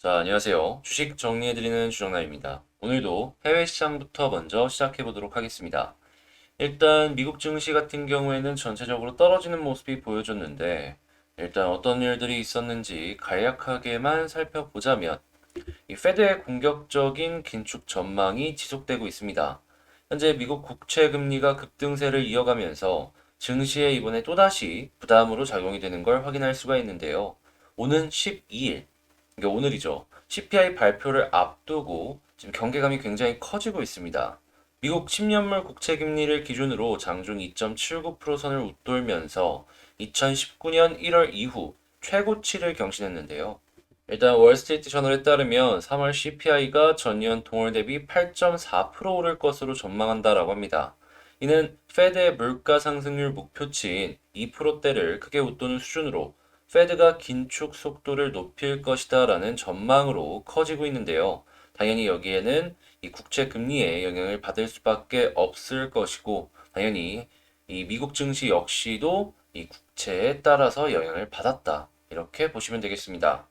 자, 안녕하세요. 주식 정리해드리는 주정남입니다. 오늘도 해외 시장부터 먼저 시작해 보도록 하겠습니다. 일단 미국 증시 같은 경우에는 전체적으로 떨어지는 모습이 보여줬는데, 일단 어떤 일들이 있었는지 간략하게만 살펴보자면, 이 페드의 공격적인 긴축 전망이 지속되고 있습니다. 현재 미국 국채 금리가 급등세를 이어가면서 증시에 이번에 또다시 부담으로 작용이 되는 걸 확인할 수가 있는데요. 오는 12일, 그러니까 오늘이죠. CPI 발표를 앞두고 지금 경계감이 굉장히 커지고 있습니다. 미국 10년물 국채 금리를 기준으로 장중 2.79% 선을 웃돌면서 2019년 1월 이후 최고치를 경신했는데요. 일단 월스트리트 저널에 따르면 3월 CPI가 전년 동월 대비 8.4% 오를 것으로 전망한다라고 합니다. 이는 페드의 물가 상승률 목표치인 2%대를 크게 웃도는 수준으로 페드가 긴축 속도를 높일 것이다라는 전망으로 커지고 있는데요. 당연히 여기에는 이 국채 금리에 영향을 받을 수밖에 없을 것이고, 당연히 이 미국 증시 역시도 이 국채에 따라서 영향을 받았다. 이렇게 보시면 되겠습니다.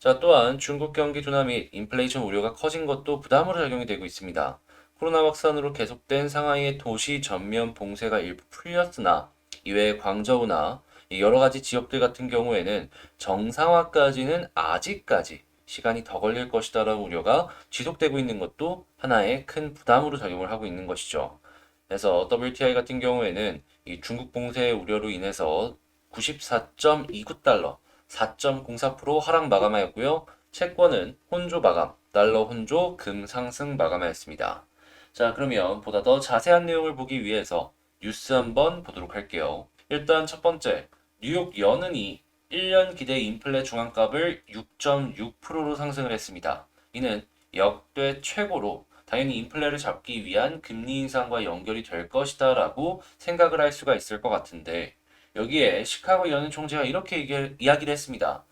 자, 또한 중국 경기 둔화 및 인플레이션 우려가 커진 것도 부담으로 작용이 되고 있습니다. 코로나 확산으로 계속된 상하이의 도시 전면 봉쇄가 일부 풀렸으나 이외에 광저우나 여러 가지 지역들 같은 경우에는 정상화까지는 아직까지 시간이 더 걸릴 것이다라는 우려가 지속되고 있는 것도 하나의 큰 부담으로 작용을 하고 있는 것이죠. 그래서 WTI 같은 경우에는 이 중국 봉쇄 우려로 인해서 94.29달러, 4.04% 하락 마감하였고요. 채권은 혼조 마감, 달러 혼조, 금 상승 마감하였습니다. 자, 그러면 보다 더 자세한 내용을 보기 위해서 뉴스 한번 보도록 할게요. 일단 첫 번째, 뉴욕 연은이 1년 기대 인플레 중앙값을 6.6%로 상승을 했습니다. 이는 역대 최고로 당연히 인플레를 잡기 위한 금리 인상과 연결이 될 것이다라고 생각을 할 수가 있을 것 같은데, 여기에 시카고 연은 총재가 이렇게 이야기를 했습니다.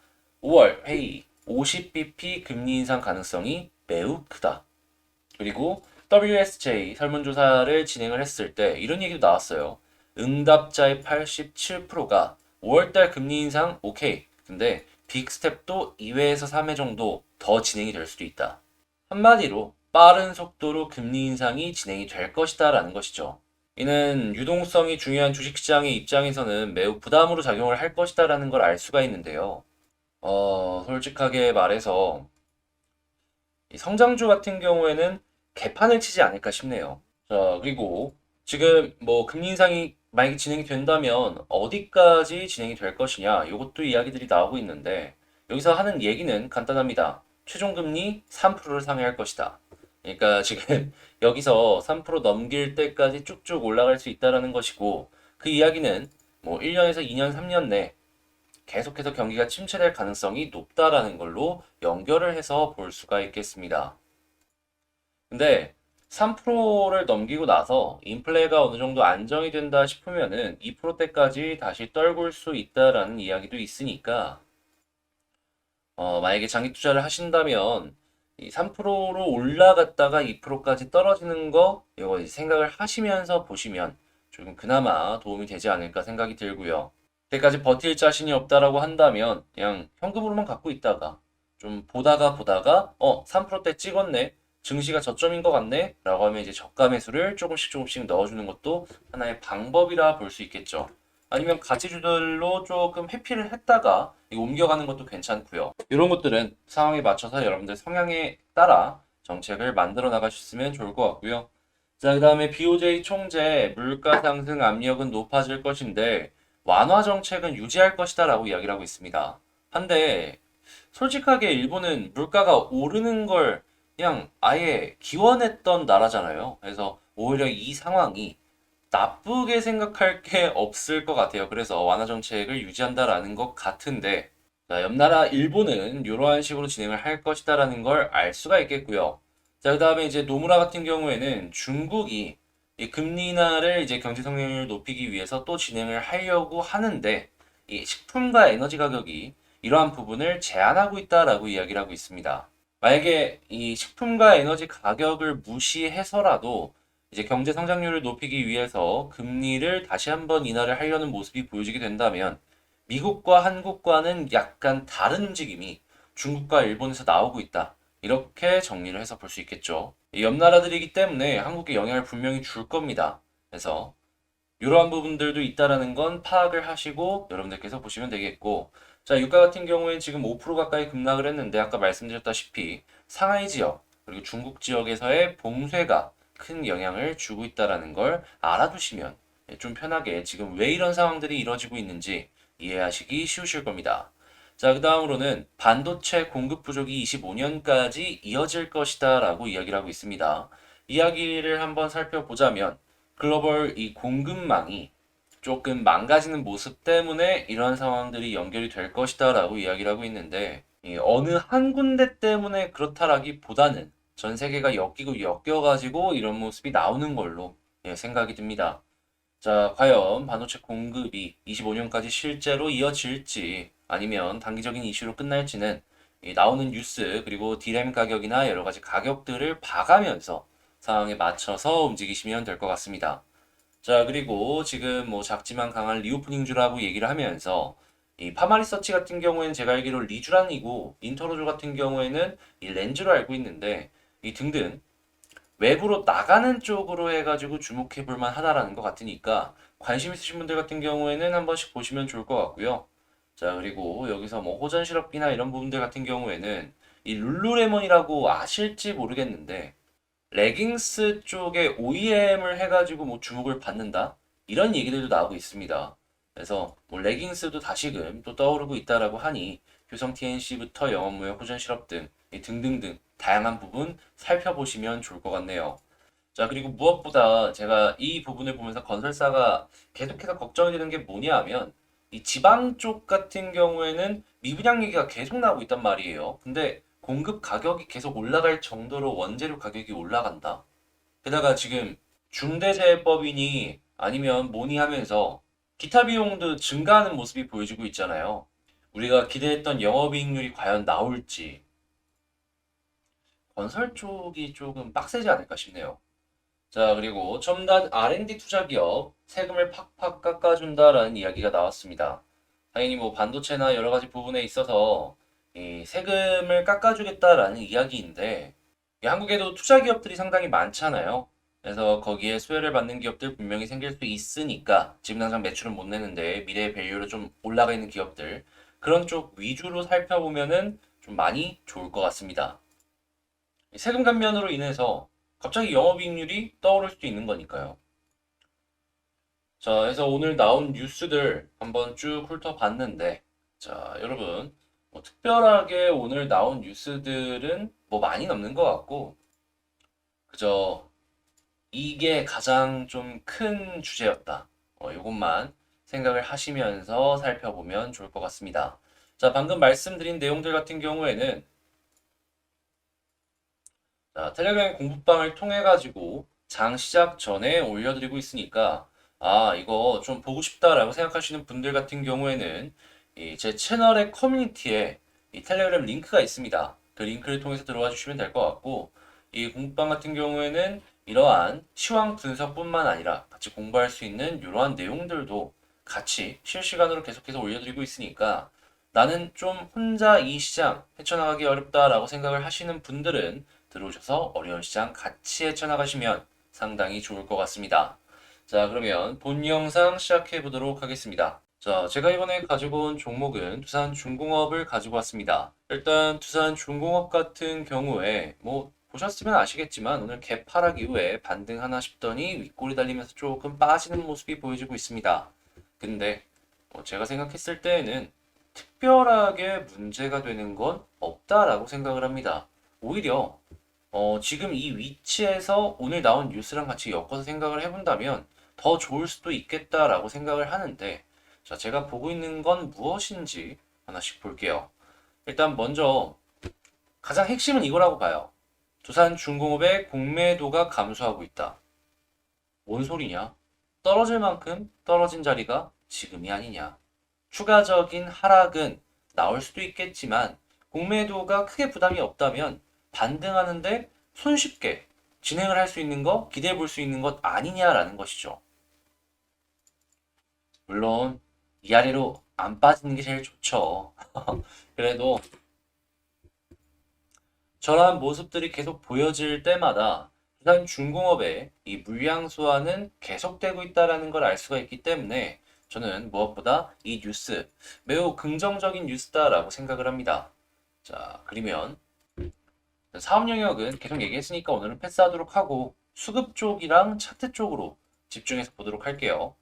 5월 회의 50bp 금리 인상 가능성이 매우 크다. 그리고 WSJ 설문조사를 진행을 했을 때 이런 얘기도 나왔어요. 응답자의 87%가 5월달 금리 인상 오케이. 근데 빅스텝도 2회에서 3회 정도 더 진행이 될 수도 있다. 한마디로 빠른 속도로 금리 인상이 진행이 될 것이다 라는 것이죠. 이는 유동성이 중요한 주식시장의 입장에서는 매우 부담으로 작용을 할 것이다 라는 걸 알 수가 있는데요. 솔직하게 말해서 이 성장주 같은 경우에는 개판을 치지 않을까 싶네요. 자, 그리고 지금 뭐 금리 인상이 만약에 진행이 된다면 어디까지 진행이 될 것이냐, 이것도 이야기들이 나오고 있는데 여기서 하는 얘기는 간단합니다. 최종금리 3%를 상회할 것이다. 그러니까 지금 여기서 3% 넘길 때까지 쭉쭉 올라갈 수 있다라는 것이고, 그 이야기는 뭐 1년에서 2년, 3년 내 계속해서 경기가 침체될 가능성이 높다라는 걸로 연결을 해서 볼 수가 있겠습니다. 근데 3%를 넘기고 나서 인플레가 어느 정도 안정이 된다 싶으면은 2%대까지 다시 떨굴 수 있다라는 이야기도 있으니까, 만약에 장기 투자를 하신다면 이 3%로 올라갔다가 2%까지 떨어지는 거 이거 생각을 하시면서 보시면 조금 그나마 도움이 되지 않을까 생각이 들고요. 그때까지 버틸 자신이 없다라고 한다면 그냥 현금으로만 갖고 있다가 좀 보다가 3%대 찍었네, 증시가 저점인 것 같네 라고 하면 이제 저가 매수를 조금씩 넣어주는 것도 하나의 방법이라 볼 수 있겠죠. 아니면 가치주들로 조금 회피를 했다가 옮겨가는 것도 괜찮고요. 이런 것들은 상황에 맞춰서 여러분들 성향에 따라 정책을 만들어 나가셨으면 좋을 것 같고요. 자, 그 다음에 BOJ 총재 물가 상승 압력은 높아질 것인데 완화 정책은 유지할 것이다라고 이야기를 하고 있습니다. 한데 솔직하게 일본은 물가가 오르는 걸 그냥 아예 기원했던 나라잖아요. 그래서 오히려 이 상황이 나쁘게 생각할 게 없을 것 같아요. 그래서 완화 정책을 유지한다라는 것 같은데, 자, 옆나라 일본은 이러한 식으로 진행을 할 것이다라는 걸 알 수가 있겠고요. 자, 그 다음에 이제 노무라 같은 경우에는 중국이 이 금리 인하를 이제 경제 성장률을 높이기 위해서 또 진행을 하려고 하는데, 이 식품과 에너지 가격이 이러한 부분을 제한하고 있다라고 이야기를 하고 있습니다. 만약에 이 식품과 에너지 가격을 무시해서라도 이제 경제 성장률을 높이기 위해서 금리를 다시 한번 인하를 하려는 모습이 보여지게 된다면 미국과 한국과는 약간 다른 움직임이 중국과 일본에서 나오고 있다. 이렇게 정리를 해서 볼 수 있겠죠. 옆 나라들이기 때문에 한국에 영향을 분명히 줄 겁니다. 그래서 이러한 부분들도 있다라는 건 파악을 하시고 여러분들께서 보시면 되겠고, 자, 유가 같은 경우에 지금 5% 가까이 급락을 했는데 아까 말씀드렸다시피 상하이 지역 그리고 중국 지역에서의 봉쇄가 큰 영향을 주고 있다라는 걸 알아두시면 좀 편하게 지금 왜 이런 상황들이 이뤄지고 있는지 이해하시기 쉬우실 겁니다. 자, 그 다음으로는 반도체 공급 부족이 25년까지 이어질 것이다 라고 이야기를 하고 있습니다. 이야기를 한번 살펴보자면 글로벌 이 공급망이 조금 망가지는 모습 때문에 이런 상황들이 연결이 될 것이다 라고 이야기를 하고 있는데, 이 어느 한 군데 때문에 그렇다라기보다는 전 세계가 엮이고 엮여가지고 이런 모습이 나오는 걸로 생각이 듭니다. 자, 과연 반도체 공급이 25년까지 실제로 이어질지 아니면 단기적인 이슈로 끝날지는 이 나오는 뉴스 그리고 디램 가격이나 여러 가지 가격들을 봐가면서 상황에 맞춰서 움직이시면 될 것 같습니다. 자, 그리고 지금 뭐 작지만 강한 리오프닝주라고 얘기를 하면서 이 파마리서치 같은 경우에는 제가 알기로 리쥬란이고 인터로조 같은 경우에는 이 렌즈로 알고 있는데 이 등등 외부로 나가는 쪽으로 해가지고 주목해 볼 만하다라는 것 같으니까 관심 있으신 분들 같은 경우에는 한 번씩 보시면 좋을 것 같고요. 자, 그리고 여기서 뭐 호전 시럽기나 이런 부분들 같은 경우에는 이 룰루레몬이라고 아실지 모르겠는데 레깅스 쪽에 OEM을 해가지고 뭐 주목을 받는다 이런 얘기들도 나오고 있습니다. 그래서 뭐 레깅스도 다시금 또 떠오르고 있다라고 하니 효성 TNC부터 영업무역 호전 실업 등 등등등 다양한 부분 살펴보시면 좋을 것 같네요. 자, 그리고 무엇보다 제가 이 부분을 보면서 건설사가 계속해서 걱정이 되는 게 뭐냐 하면 이 지방 쪽 같은 경우에는 미분양 얘기가 계속 나오고 있단 말이에요. 근데 공급 가격이 계속 올라갈 정도로 원재료 가격이 올라간다. 게다가 지금 중대재해법이니 아니면 뭐니 하면서 기타 비용도 증가하는 모습이 보여지고 있잖아요. 우리가 기대했던 영업이익률이 과연 나올지 건설 쪽이 조금 빡세지 않을까 싶네요. 자, 그리고 첨단 R&D 투자 기업 세금을 팍팍 깎아준다라는 이야기가 나왔습니다. 당연히 뭐 반도체나 여러 가지 부분에 있어서 이 세금을 깎아주겠다라는 이야기인데 이 한국에도 투자 기업들이 상당히 많잖아요. 그래서 거기에 수혜를 받는 기업들 분명히 생길 수 있으니까 지금 당장 매출은 못 내는데 미래의 밸류로 좀 올라가 있는 기업들 그런 쪽 위주로 살펴보면은 좀 많이 좋을 것 같습니다. 세금 감면으로 인해서 갑자기 영업이익률이 떠오를 수도 있는 거니까요. 자, 그래서 오늘 나온 뉴스들 한번 쭉 훑어봤는데, 자, 여러분, 뭐 특별하게 오늘 나온 뉴스들은 뭐 많이 없는 것 같고, 그저 이게 가장 좀 큰 주제였다. 이것만 생각을 하시면서 살펴보면 좋을 것 같습니다. 자, 방금 말씀드린 내용들 같은 경우에는 자, 텔레그램 공부방을 통해 가지고 장 시작 전에 올려드리고 있으니까 아, 이거 좀 보고 싶다라고 생각하시는 분들 같은 경우에는 제 채널의 커뮤니티에 이 텔레그램 링크가 있습니다. 그 링크를 통해서 들어와 주시면 될 것 같고 이 공부방 같은 경우에는 이러한 시황 분석뿐만 아니라 같이 공부할 수 있는 이러한 내용들도 같이 실시간으로 계속해서 올려드리고 있으니까 나는 좀 혼자 이 시장 헤쳐나가기 어렵다라고 생각을 하시는 분들은 들어오셔서 어려운 시장 같이 헤쳐나가시면 상당히 좋을 것 같습니다. 자, 그러면 본 영상 시작해 보도록 하겠습니다. 자, 제가 이번에 가지고 온 종목은 두산중공업을 가지고 왔습니다. 일단 두산중공업 같은 경우에 뭐 보셨으면 아시겠지만 오늘 개파락 이후에 반등하나 싶더니 윗골이 달리면서 조금 빠지는 모습이 보여지고 있습니다. 근데 제가 생각했을 때에는 특별하게 문제가 되는 건 없다라고 생각을 합니다. 오히려 지금 이 위치에서 오늘 나온 뉴스랑 같이 엮어서 생각을 해본다면 더 좋을 수도 있겠다라고 생각을 하는데, 자, 제가 보고 있는 건 무엇인지 하나씩 볼게요. 일단 먼저 가장 핵심은 이거라고 봐요. 두산중공업의 공매도가 감소하고 있다. 뭔 소리냐? 떨어질 만큼 떨어진 자리가 지금이 아니냐. 추가적인 하락은 나올 수도 있겠지만 공매도가 크게 부담이 없다면 반등하는데 손쉽게 진행을 할 수 있는 거, 기대해 볼 수 있는 것 아니냐라는 것이죠. 물론 이 아래로 안 빠지는 게 제일 좋죠. 그래도 저러한 모습들이 계속 보여질 때마다 두산중공업의 이 물량 소화는 계속되고 있다는 걸 알 수가 있기 때문에 저는 무엇보다 이 뉴스 매우 긍정적인 뉴스다라고 생각을 합니다. 자, 그러면 사업 영역은 계속 얘기했으니까 오늘은 패스하도록 하고 수급 쪽이랑 차트 쪽으로 집중해서 보도록 할게요.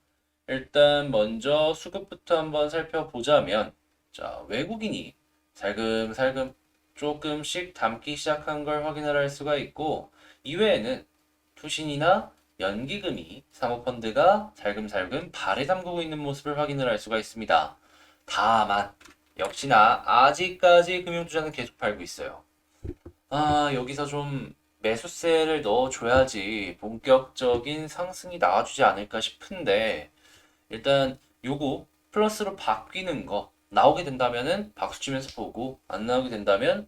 일단 먼저 수급부터 한번 살펴보자면 자, 외국인이 살금살금 조금씩 담기 시작한 걸 확인을 할 수가 있고 이외에는 투신이나 연기금이 사모펀드가 살금살금 발에 담그고 있는 모습을 확인을 할 수가 있습니다. 다만 역시나 아직까지 금융투자는 계속 팔고 있어요. 여기서 좀 매수세를 넣어줘야지 본격적인 상승이 나와주지 않을까 싶은데 일단 요거 플러스로 바뀌는 거 나오게 된다면은 박수 치면서 보고 안 나오게 된다면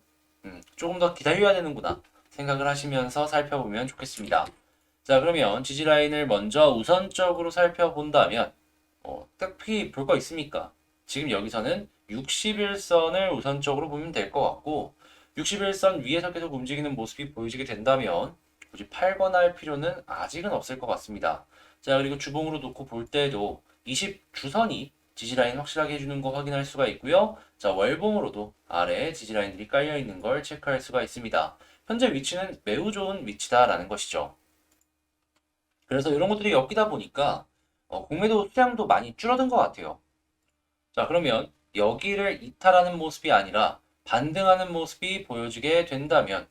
조금 더 기다려야 되는구나 생각을 하시면서 살펴보면 좋겠습니다. 자, 그러면 지지 라인을 먼저 우선적으로 살펴본다면 딱히 볼 거 있습니까? 지금 여기서는 61선을 우선적으로 보면 될 것 같고 61선 위에서 계속 움직이는 모습이 보여지게 된다면 굳이 팔거나 할 필요는 아직은 없을 것 같습니다. 자, 그리고 주봉으로 놓고 볼 때도 20주선이 지지라인 확실하게 해주는 거 확인할 수가 있고요. 자, 월봉으로도 아래에 지지라인들이 깔려 있는 걸 체크할 수가 있습니다. 현재 위치는 매우 좋은 위치다라는 것이죠. 그래서 이런 것들이 엮이다 보니까 공매도 수량도 많이 줄어든 것 같아요. 자, 그러면 여기를 이탈하는 모습이 아니라 반등하는 모습이 보여지게 된다면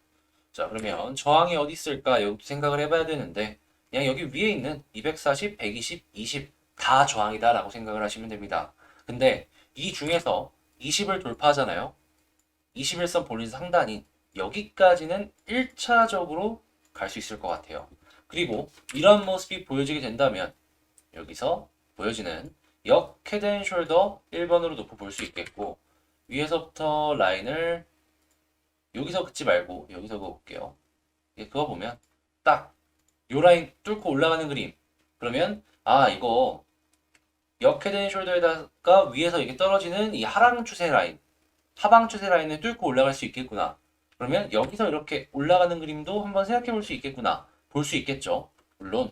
자, 그러면 저항이 어디 있을까? 여기도 생각을 해봐야 되는데 그냥 여기 위에 있는 240, 120, 20 다 저항이다라고 생각을 하시면 됩니다. 근데 이 중에서 20을 돌파하잖아요. 21선 볼린 상단인 여기까지는 1차적으로 갈 수 있을 것 같아요. 그리고 이런 모습이 보여지게 된다면 여기서 보여지는 역 헤드앤숄더 1번으로 놓고 볼 수 있겠고 위에서부터 라인을 여기서 긋지 말고 여기서 그어볼게요. 그거 보면 딱 요 라인 뚫고 올라가는 그림. 그러면 이거 역 헤드앤숄더에다가 위에서 이게 떨어지는 이 하락 추세 라인, 하방 추세 라인을 뚫고 올라갈 수 있겠구나. 그러면 여기서 이렇게 올라가는 그림도 한번 생각해 볼 수 있겠구나. 볼 수 있겠죠. 물론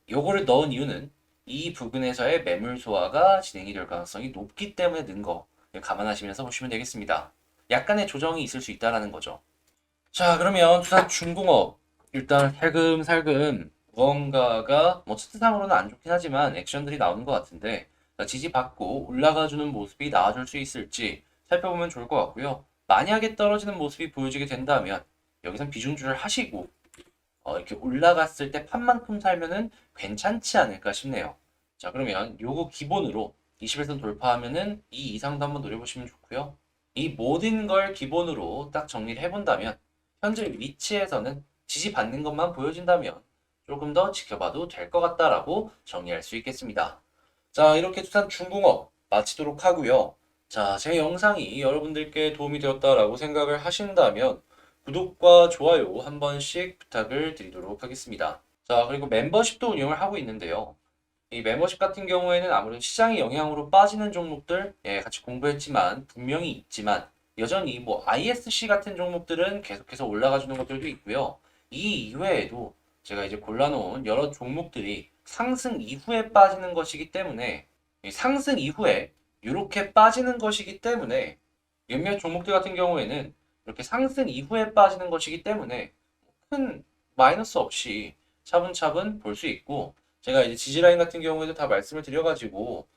요거를 넣은 이유는 이 부분에서의 매물 소화가 진행이 될 가능성이 높기 때문에 는 거 감안하시면서 보시면 되겠습니다. 약간의 조정이 있을 수 있다는 거죠. 자, 그러면 두산중공업 일단 살금살금 무언가가 뭐 차트상으로는 안 좋긴 하지만 액션들이 나오는 것 같은데 지지받고 올라가주는 모습이 나와줄 수 있을지 살펴보면 좋을 것 같고요. 만약에 떨어지는 모습이 보여지게 된다면 여기선 비중주를 하시고 이렇게 올라갔을 때 판만큼 살면은 괜찮지 않을까 싶네요. 자, 그러면 요거 기본으로 21선 돌파하면은 이 이상도 한번 노려보시면 좋고요. 이 모든 걸 기본으로 딱 정리를 해본다면 현재 위치에서는 지지받는 것만 보여진다면 조금 더 지켜봐도 될 것 같다라고 정리할 수 있겠습니다. 자, 이렇게 두산중공업 마치도록 하고요. 자, 제 영상이 여러분들께 도움이 되었다라고 생각을 하신다면 구독과 좋아요 한 번씩 부탁을 드리도록 하겠습니다. 자, 그리고 멤버십도 운영을 하고 있는데요. 이 멤버십 같은 경우에는 아무래도 시장의 영향으로 빠지는 종목들 같이 공부했지만 분명히 있지만 여전히 뭐 ISC 같은 종목들은 계속해서 올라가 주는 것들도 있고요. 이 이외에도 제가 이제 골라놓은 여러 종목들이 상승 이후에 빠지는 것이기 때문에 이 상승 이후에 이렇게 빠지는 것이기 때문에 몇몇 종목들 같은 경우에는 이렇게 상승 이후에 빠지는 것이기 때문에 큰 마이너스 없이 차분차분 볼 수 있고 제가 이제 지지라인 같은 경우에도 다 말씀을 드려가지고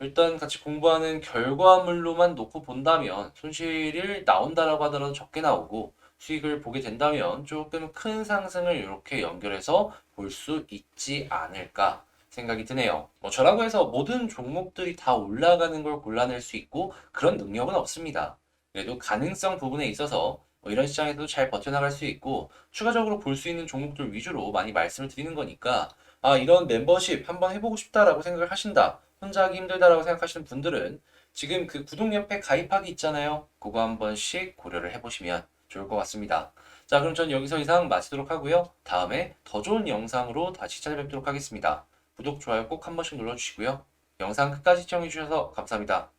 일단 같이 공부하는 결과물로만 놓고 본다면 손실이 나온다라고 하더라도 적게 나오고 수익을 보게 된다면 조금 큰 상승을 이렇게 연결해서 볼 수 있지 않을까 생각이 드네요. 뭐 저라고 해서 모든 종목들이 다 올라가는 걸 골라낼 수 있고 그런 능력은 없습니다. 그래도 가능성 부분에 있어서 뭐 이런 시장에서도 잘 버텨나갈 수 있고 추가적으로 볼 수 있는 종목들 위주로 많이 말씀을 드리는 거니까 이런 멤버십 한번 해보고 싶다라고 생각을 하신다. 혼자 하기 힘들다라고 생각하시는 분들은 지금 그 구독 옆에 가입하기 있잖아요. 그거 한 번씩 고려를 해보시면 좋을 것 같습니다. 자, 그럼 전 여기서 이상 마치도록 하고요. 다음에 더 좋은 영상으로 다시 찾아뵙도록 하겠습니다. 구독, 좋아요 꼭 한 번씩 눌러주시고요. 영상 끝까지 시청해주셔서 감사합니다.